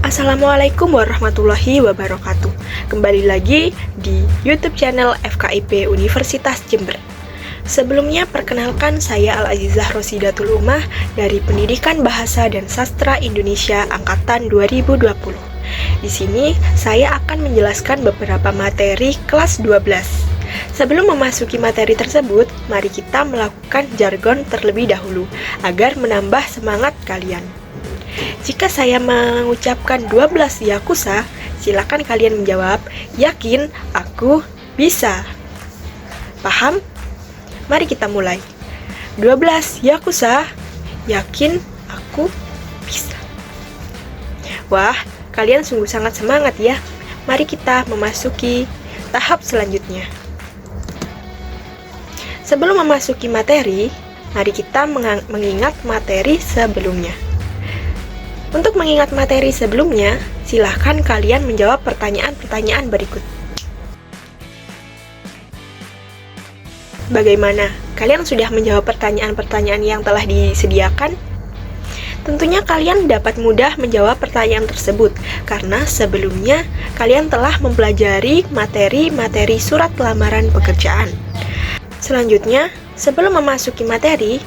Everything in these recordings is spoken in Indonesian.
Assalamualaikum warahmatullahi wabarakatuh. Kembali lagi di YouTube channel FKIP Universitas Jember. Sebelumnya perkenalkan saya Al-Azizah Rosidatul Umah dari Pendidikan Bahasa dan Sastra Indonesia Angkatan 2020. Di sini saya akan menjelaskan beberapa materi kelas 12. Sebelum memasuki materi tersebut, mari kita melakukan jargon terlebih dahulu agar menambah semangat kalian. Jika saya mengucapkan 12 yakuza, silakan kalian menjawab, yakin aku bisa. Paham? Mari kita mulai. 12 yakuza, yakin aku bisa. Wah, kalian sungguh sangat semangat ya. Mari kita memasuki tahap selanjutnya. Sebelum memasuki materi, mari kita mengingat materi sebelumnya. Untuk mengingat materi sebelumnya, silahkan kalian menjawab pertanyaan-pertanyaan berikut. Bagaimana? Kalian sudah menjawab pertanyaan-pertanyaan yang telah disediakan? Tentunya kalian dapat mudah menjawab pertanyaan tersebut, karena sebelumnya kalian telah mempelajari materi-materi surat lamaran pekerjaan. Selanjutnya, sebelum memasuki materi,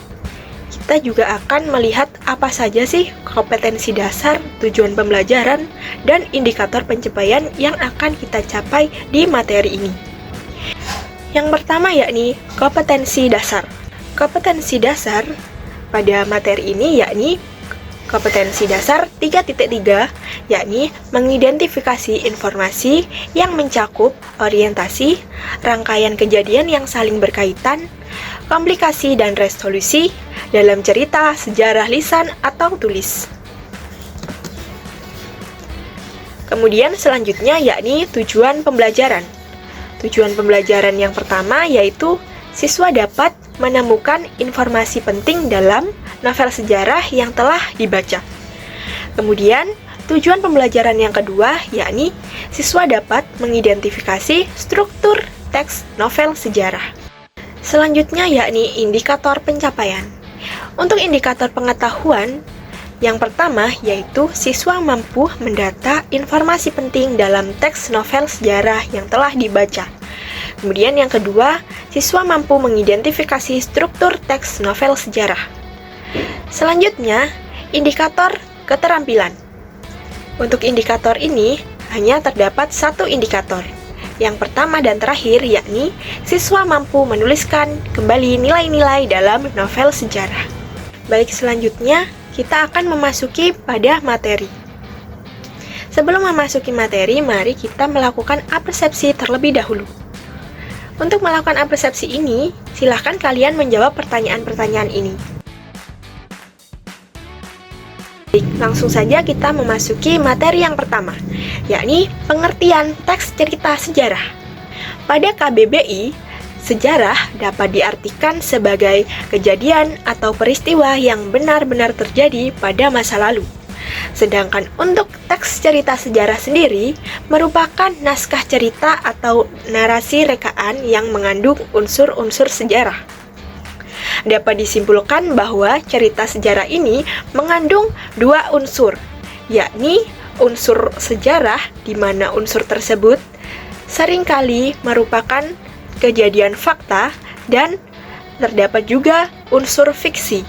kita juga akan melihat apa saja sih kompetensi dasar, tujuan pembelajaran, dan indikator pencapaian yang akan kita capai di materi ini. Yang pertama yakni kompetensi dasar. Kompetensi dasar pada materi ini yakni kompetensi dasar 3.3, yakni mengidentifikasi informasi yang mencakup orientasi, rangkaian kejadian yang saling berkaitan, komplikasi dan resolusi dalam cerita, sejarah lisan atau tulis. Kemudian selanjutnya yakni tujuan pembelajaran. Tujuan pembelajaran yang pertama yaitu siswa dapat menemukan informasi penting dalam novel sejarah yang telah dibaca. Kemudian tujuan pembelajaran yang kedua yakni siswa dapat mengidentifikasi struktur teks novel sejarah. Selanjutnya yakni indikator pencapaian. Untuk indikator pengetahuan, yang pertama yaitu siswa mampu mendata informasi penting dalam teks novel sejarah yang telah dibaca. Kemudian yang kedua, siswa mampu mengidentifikasi struktur teks novel sejarah. Selanjutnya, indikator keterampilan. Untuk indikator ini, hanya terdapat satu indikator. Yang pertama dan terakhir yakni siswa mampu menuliskan kembali nilai-nilai dalam novel sejarah. Baik, selanjutnya kita akan memasuki pada materi. Sebelum memasuki materi, mari kita melakukan apersepsi terlebih dahulu. Untuk melakukan apersepsi ini, silahkan kalian menjawab pertanyaan-pertanyaan ini. Baik, langsung saja kita memasuki materi yang pertama, yakni pengertian teks cerita sejarah. Pada KBBI, sejarah dapat diartikan sebagai kejadian atau peristiwa yang benar-benar terjadi pada masa lalu. Sedangkan untuk teks cerita sejarah sendiri merupakan naskah cerita atau narasi rekaan yang mengandung unsur-unsur sejarah. Dapat disimpulkan bahwa cerita sejarah ini mengandung dua unsur, yakni unsur sejarah di mana unsur tersebut seringkali merupakan kejadian fakta dan terdapat juga unsur fiksi,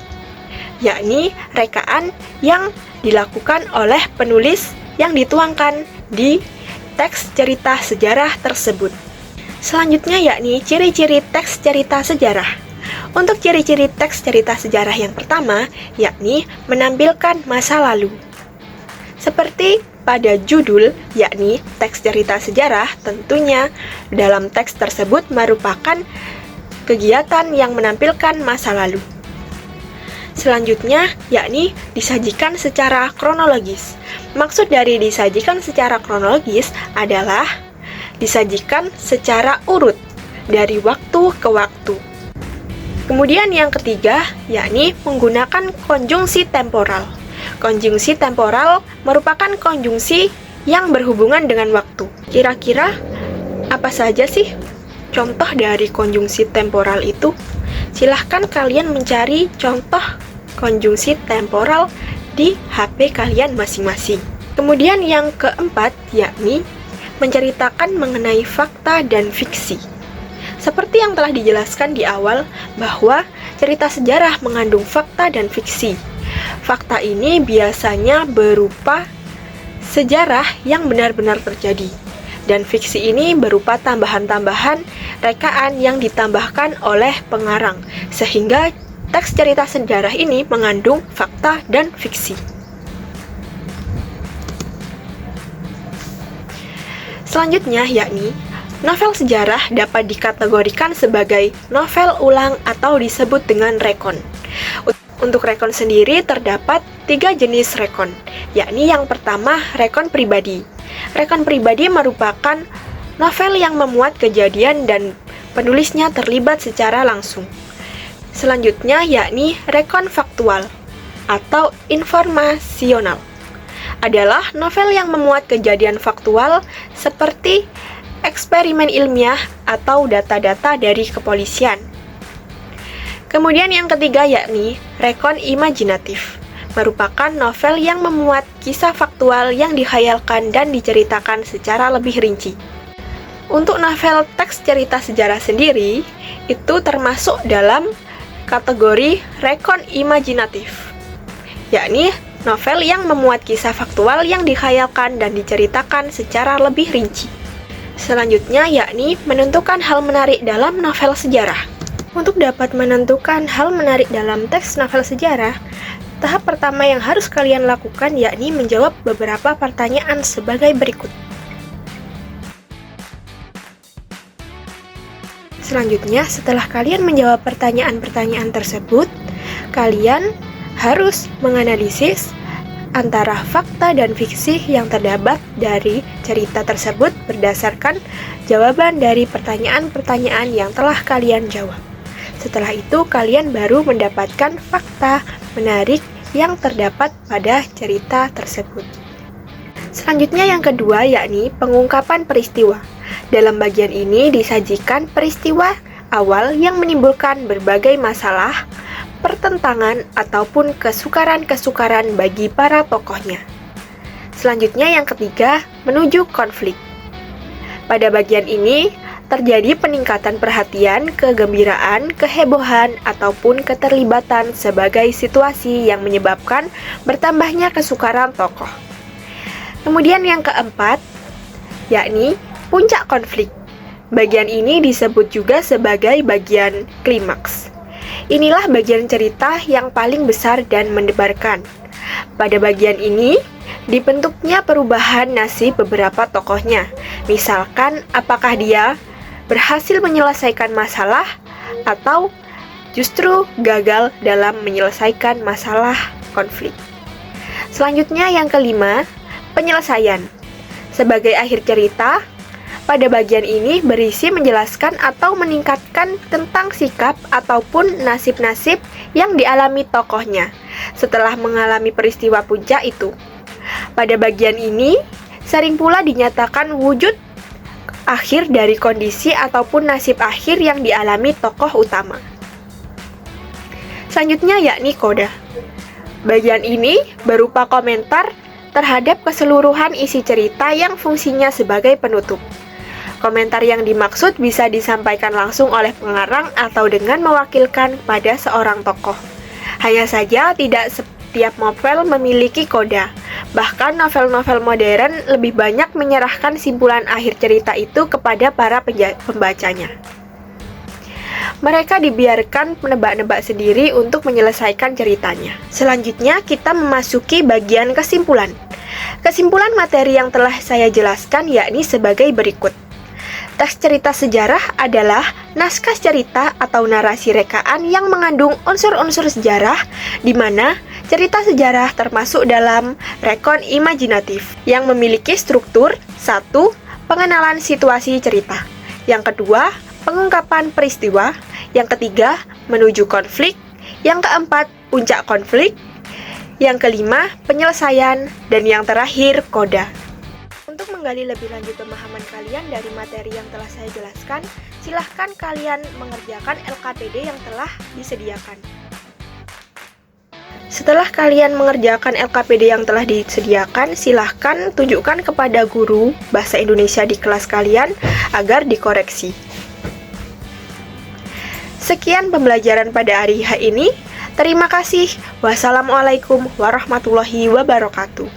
yakni rekaan yang dilakukan oleh penulis yang dituangkan di teks cerita sejarah tersebut. Selanjutnya yakni ciri-ciri teks cerita sejarah. Untuk ciri-ciri teks cerita sejarah yang pertama yakni menampilkan masa lalu. Seperti pada judul, yakni teks cerita sejarah, tentunya dalam teks tersebut merupakan kegiatan yang menampilkan masa lalu. Selanjutnya, yakni disajikan secara kronologis. Maksud dari disajikan secara kronologis adalah disajikan secara urut dari waktu ke waktu. Kemudian yang ketiga, yakni menggunakan konjungsi temporal. Konjungsi temporal merupakan konjungsi yang berhubungan dengan waktu. Kira-kira apa saja sih contoh dari konjungsi temporal itu? Silahkan kalian mencari contoh konjungsi temporal di HP kalian masing-masing. Kemudian yang keempat, yakni menceritakan mengenai fakta dan fiksi. Seperti yang telah dijelaskan di awal, bahwa cerita sejarah mengandung fakta dan fiksi. Fakta ini biasanya berupa sejarah yang benar-benar terjadi, dan fiksi ini berupa tambahan-tambahan rekaan yang ditambahkan oleh pengarang, sehingga teks cerita sejarah ini mengandung fakta dan fiksi. Selanjutnya yakni novel sejarah dapat dikategorikan sebagai novel ulang atau disebut dengan rekon. Untuk rekon sendiri terdapat 3 jenis rekon, yakni yang pertama rekon pribadi. Rekon pribadi merupakan novel yang memuat kejadian dan penulisnya terlibat secara langsung. Selanjutnya yakni rekon faktual atau informasional. Adalah novel yang memuat kejadian faktual seperti eksperimen ilmiah atau data-data dari kepolisian. Kemudian yang ketiga yakni rekon imajinatif, merupakan novel yang memuat kisah faktual yang dihayalkan dan diceritakan secara lebih rinci. Untuk novel teks cerita sejarah sendiri, itu termasuk dalam kategori rekon imajinatif, yakni novel yang memuat kisah faktual yang dihayalkan dan diceritakan secara lebih rinci. Selanjutnya yakni menentukan hal menarik dalam novel sejarah. Untuk dapat menentukan hal menarik dalam teks novel sejarah, tahap pertama yang harus kalian lakukan yakni menjawab beberapa pertanyaan sebagai berikut. Selanjutnya, setelah kalian menjawab pertanyaan-pertanyaan tersebut, kalian harus menganalisis antara fakta dan fiksi yang terdapat dari cerita tersebut berdasarkan jawaban dari pertanyaan-pertanyaan yang telah kalian jawab. Setelah itu, kalian baru mendapatkan fakta menarik yang terdapat pada cerita tersebut. Selanjutnya yang kedua yakni pengungkapan peristiwa. Dalam bagian ini disajikan peristiwa awal yang menimbulkan berbagai masalah, pertentangan, ataupun kesukaran-kesukaran bagi para tokohnya. Selanjutnya yang ketiga, menuju konflik. Pada bagian ini, terjadi peningkatan perhatian, kegembiraan, kehebohan, ataupun keterlibatan sebagai situasi yang menyebabkan bertambahnya kesukaran tokoh. Kemudian yang keempat, yakni puncak konflik. Bagian ini disebut juga sebagai bagian klimaks. Inilah bagian cerita yang paling besar dan mendebarkan. Pada bagian ini, dibentuknya perubahan nasib beberapa tokohnya. Misalkan, apakah dia berhasil menyelesaikan masalah atau justru gagal dalam menyelesaikan masalah konflik. Selanjutnya yang kelima, penyelesaian. Sebagai akhir cerita, pada bagian ini berisi menjelaskan atau meningkatkan tentang sikap ataupun nasib-nasib yang dialami tokohnya setelah mengalami peristiwa puncak itu. Pada bagian ini, sering pula dinyatakan wujud akhir dari kondisi ataupun nasib akhir yang dialami tokoh utama. Selanjutnya yakni koda. Bagian ini berupa komentar terhadap keseluruhan isi cerita yang fungsinya sebagai penutup. Komentar yang dimaksud bisa disampaikan langsung oleh pengarang atau dengan mewakilkan pada seorang tokoh. Hanya saja tidak setiap novel memiliki koda. Bahkan novel-novel modern lebih banyak menyerahkan simpulan akhir cerita itu kepada para pembacanya. Mereka dibiarkan menebak-nebak sendiri untuk menyelesaikan ceritanya. Selanjutnya kita memasuki bagian kesimpulan. Kesimpulan materi yang telah saya jelaskan yakni sebagai berikut. Teks cerita sejarah adalah naskah cerita atau narasi rekaan yang mengandung unsur-unsur sejarah, di mana cerita sejarah termasuk dalam rekon imajinatif yang memiliki struktur 1. Pengenalan situasi cerita. Yang kedua, pengungkapan peristiwa. Yang ketiga, menuju konflik. Yang keempat, puncak konflik. Yang kelima, penyelesaian. Dan yang terakhir, koda. Untuk menggali lebih lanjut pemahaman kalian dari materi yang telah saya jelaskan, silahkan kalian mengerjakan LKPD yang telah disediakan. Setelah kalian mengerjakan LKPD yang telah disediakan, silahkan tunjukkan kepada guru bahasa Indonesia di kelas kalian agar dikoreksi. Sekian pembelajaran pada hari ini. Terima kasih. Wassalamualaikum warahmatullahi wabarakatuh.